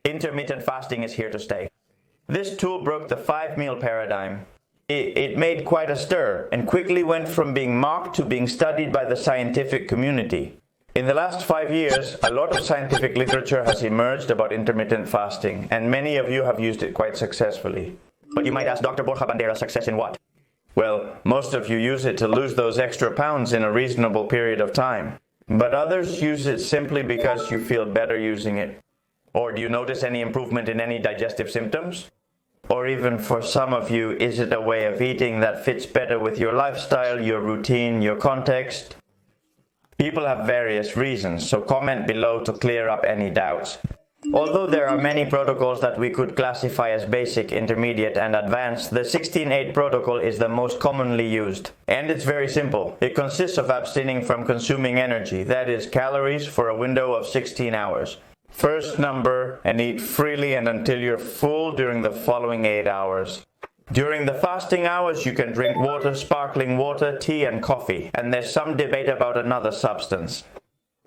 Intermittent fasting is here to stay. This tool broke the 5-meal paradigm. It made quite a stir and quickly went from being mocked to being studied by the scientific community. In the last 5 years, a lot of scientific literature has emerged about intermittent fasting, and many of you have used it quite successfully. But you might ask, Dr. Borja Bandera, success in what? Well, most of you use it to lose those extra pounds in a reasonable period of time. But others use it simply because you feel better using it. Or do you notice any improvement in any digestive symptoms? Or even for some of you, is it a way of eating that fits better with your lifestyle, your routine, your context? People have various reasons, so comment below to clear up any doubts. Although there are many protocols that we could classify as basic, intermediate, and advanced, the 16-8 protocol is the most commonly used. And it's very simple. It consists of abstaining from consuming energy, that is, calories, for a window of 16 hours. First number and eat freely and until you're full during the following 8 hours. During the fasting hours, you can drink water, sparkling water, tea, and coffee. And there's some debate about another substance.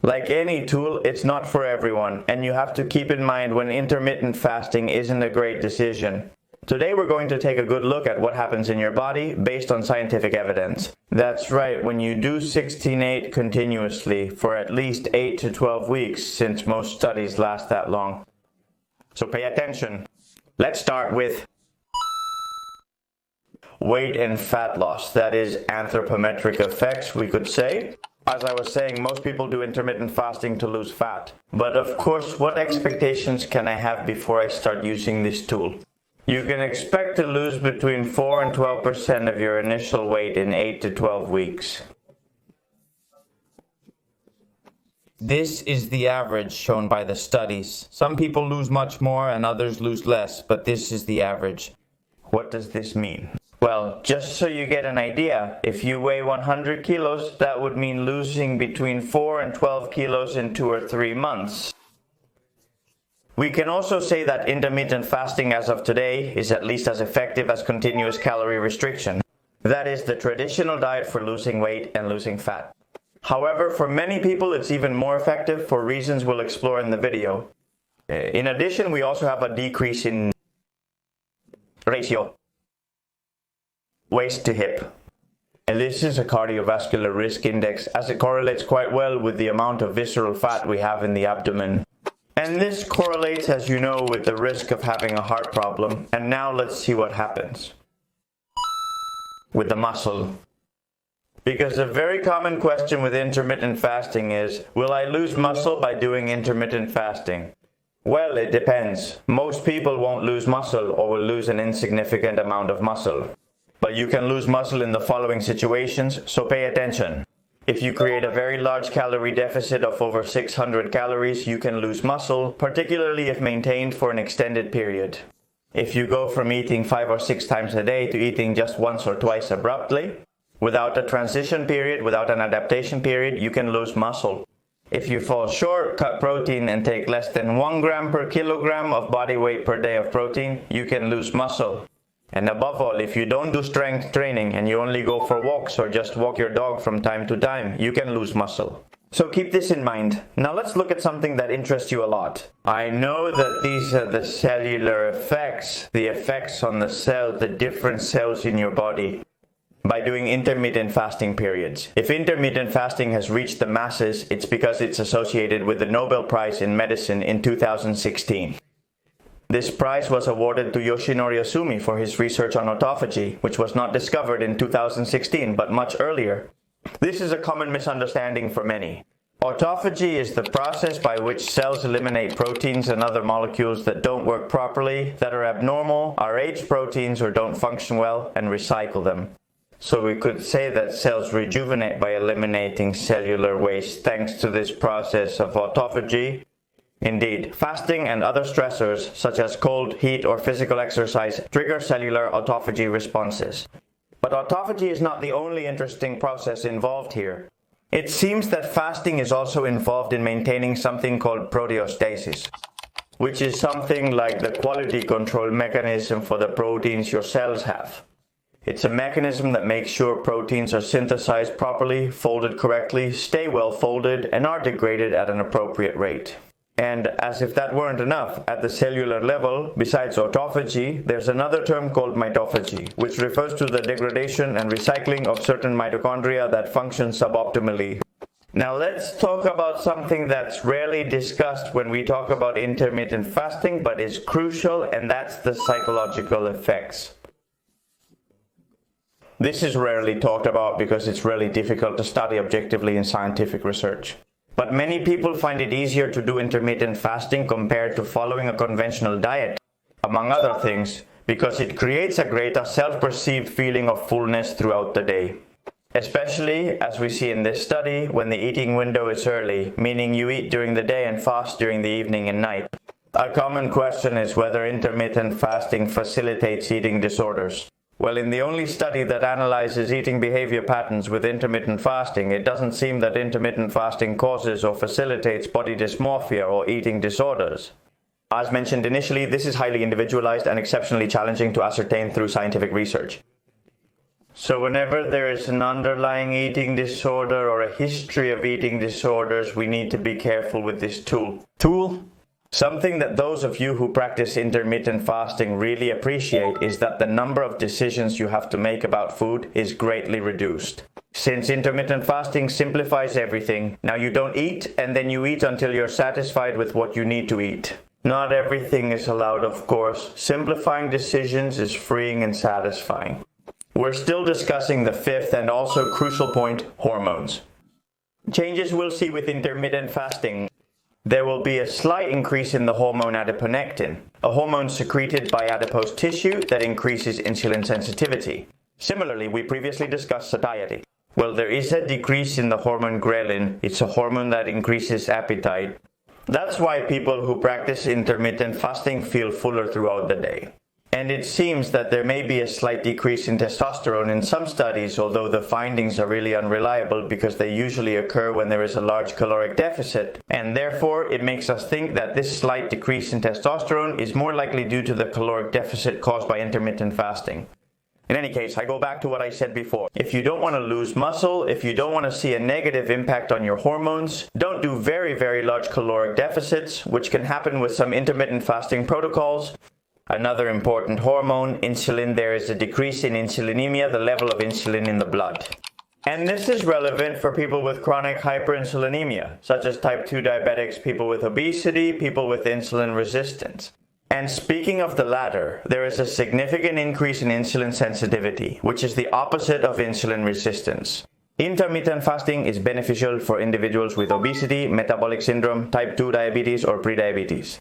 Like any tool, it's not for everyone, and you have to keep in mind when intermittent fasting isn't a great decision. Today we're going to take a good look at what happens in your body based on scientific evidence. That's right, when you do 16-8 continuously for at least 8 to 12 weeks, since most studies last that long. So pay attention. Let's start with weight and fat loss. That is anthropometric effects, we could say. As I was saying, most people do intermittent fasting to lose fat. But of course, what expectations can I have before I start using this tool? You can expect to lose between 4 and 12% of your initial weight in 8 to 12 weeks. This is the average shown by the studies. Some people lose much more and others lose less, but this is the average. What does this mean? Well, just so you get an idea, if you weigh 100 kilos, that would mean losing between 4 and 12 kilos in 2 or 3 months. We can also say that intermittent fasting as of today is at least as effective as continuous calorie restriction. That is the traditional diet for losing weight and losing fat. However, for many people it's even more effective for reasons we'll explore in the video. In addition, we also have a decrease in ratio waist to hip. And this is a cardiovascular risk index, as it correlates quite well with the amount of visceral fat we have in the abdomen. And this correlates, as you know, with the risk of having a heart problem. And now let's see what happens with the muscle. Because a very common question with intermittent fasting is, will I lose muscle by doing intermittent fasting? Well, it depends. Most people won't lose muscle or will lose an insignificant amount of muscle. But you can lose muscle in the following situations, so pay attention. If you create a very large calorie deficit of over 600 calories, you can lose muscle, particularly if maintained for an extended period. If you go from eating 5 or 6 times a day to eating just once or twice abruptly, without a transition period, without an adaptation period, you can lose muscle. If you fall short, cut protein and take less than 1 gram per kilogram of body weight per day of protein, you can lose muscle. And above all, if you don't do strength training and you only go for walks or just walk your dog from time to time, you can lose muscle. So keep this in mind. Now let's look at something that interests you a lot. I know that these are the cellular effects, the effects on the cells, the different cells in your body, by doing intermittent fasting periods. If intermittent fasting has reached the masses, it's because it's associated with the Nobel Prize in Medicine in 2016. This prize was awarded to Yoshinori Asumi for his research on autophagy, which was not discovered in 2016, but much earlier. This is a common misunderstanding for many. Autophagy is the process by which cells eliminate proteins and other molecules that don't work properly, that are abnormal, are aged proteins or don't function well, and recycle them. So we could say that cells rejuvenate by eliminating cellular waste thanks to this process of autophagy. Indeed, fasting and other stressors such as cold, heat, or physical exercise trigger cellular autophagy responses. But autophagy is not the only interesting process involved here. It seems that fasting is also involved in maintaining something called proteostasis, which is something like the quality control mechanism for the proteins your cells have. It's a mechanism that makes sure proteins are synthesized properly, folded correctly, stay well folded, and are degraded at an appropriate rate. And as if that weren't enough, at the cellular level, besides autophagy, there's another term called mitophagy, which refers to the degradation and recycling of certain mitochondria that function suboptimally. Now let's talk about something that's rarely discussed when we talk about intermittent fasting, but is crucial, and that's the psychological effects. This is rarely talked about because it's really difficult to study objectively in scientific research. But many people find it easier to do intermittent fasting compared to following a conventional diet, among other things, because it creates a greater self-perceived feeling of fullness throughout the day. Especially, as we see in this study, when the eating window is early, meaning you eat during the day and fast during the evening and night. A common question is whether intermittent fasting facilitates eating disorders. Well, in the only study that analyzes eating behavior patterns with intermittent fasting, it doesn't seem that intermittent fasting causes or facilitates body dysmorphia or eating disorders. As mentioned initially, this is highly individualized and exceptionally challenging to ascertain through scientific research. So whenever there is an underlying eating disorder or a history of eating disorders, we need to be careful with this tool. Something that those of you who practice intermittent fasting really appreciate is that the number of decisions you have to make about food is greatly reduced. Since intermittent fasting simplifies everything, now you don't eat and then you eat until you're satisfied with what you need to eat. Not everything is allowed, of course. Simplifying decisions is freeing and satisfying. We're still discussing the fifth and also crucial point, hormones. Changes we'll see with intermittent fasting. There will be a slight increase in the hormone adiponectin, a hormone secreted by adipose tissue that increases insulin sensitivity. Similarly, we previously discussed satiety. Well, there is a decrease in the hormone ghrelin. It's a hormone that increases appetite. That's why people who practice intermittent fasting feel fuller throughout the day. And it seems that there may be a slight decrease in testosterone in some studies, although the findings are really unreliable because they usually occur when there is a large caloric deficit. And therefore, it makes us think that this slight decrease in testosterone is more likely due to the caloric deficit caused by intermittent fasting. In any case, I go back to what I said before. If you don't want to lose muscle, if you don't want to see a negative impact on your hormones, don't do very large caloric deficits, which can happen with some intermittent fasting protocols. Another important hormone, insulin, there is a decrease in insulinemia, the level of insulin in the blood. And this is relevant for people with chronic hyperinsulinemia, such as type 2 diabetics, people with obesity, people with insulin resistance. And speaking of the latter, there is a significant increase in insulin sensitivity, which is the opposite of insulin resistance. Intermittent fasting is beneficial for individuals with obesity, metabolic syndrome, type 2 diabetes, or prediabetes.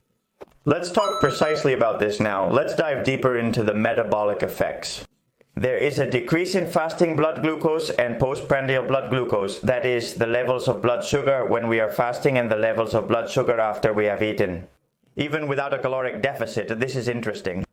Let's talk precisely about this now. Let's dive deeper into the metabolic effects. There is a decrease in fasting blood glucose and postprandial blood glucose, that is, the levels of blood sugar when we are fasting and the levels of blood sugar after we have eaten. Even without a caloric deficit, this is interesting.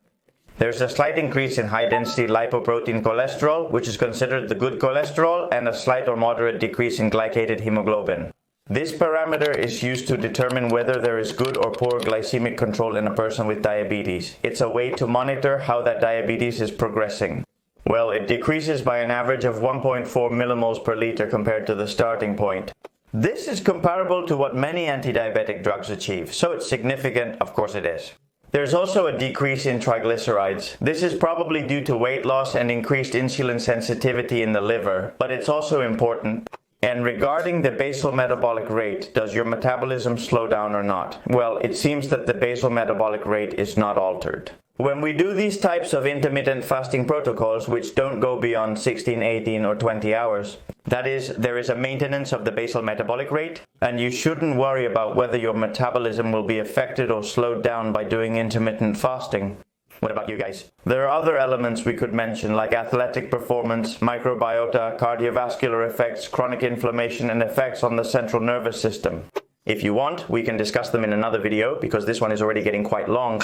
There's a slight increase in high-density lipoprotein cholesterol, which is considered the good cholesterol, and a slight or moderate decrease in glycated hemoglobin. This parameter is used to determine whether there is good or poor glycemic control in a person with diabetes. It's a way to monitor how that diabetes is progressing. Well, it decreases by an average of 1.4 millimoles per liter compared to the starting point. This is comparable to what many anti-diabetic drugs achieve, so it's significant, of course it is. There's also a decrease in triglycerides. This is probably due to weight loss and increased insulin sensitivity in the liver, but it's also important. And regarding the basal metabolic rate, does your metabolism slow down or not? Well, it seems that the basal metabolic rate is not altered. When we do these types of intermittent fasting protocols, which don't go beyond 16, 18, or 20 hours, that is, there is a maintenance of the basal metabolic rate, and you shouldn't worry about whether your metabolism will be affected or slowed down by doing intermittent fasting. What about you guys? There are other elements we could mention, like athletic performance, microbiota, cardiovascular effects, chronic inflammation, and effects on the central nervous system. If you want, we can discuss them in another video, because this one is already getting quite long.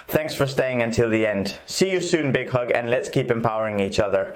Thanks for staying until the end. See you soon, big hug, and let's keep empowering each other.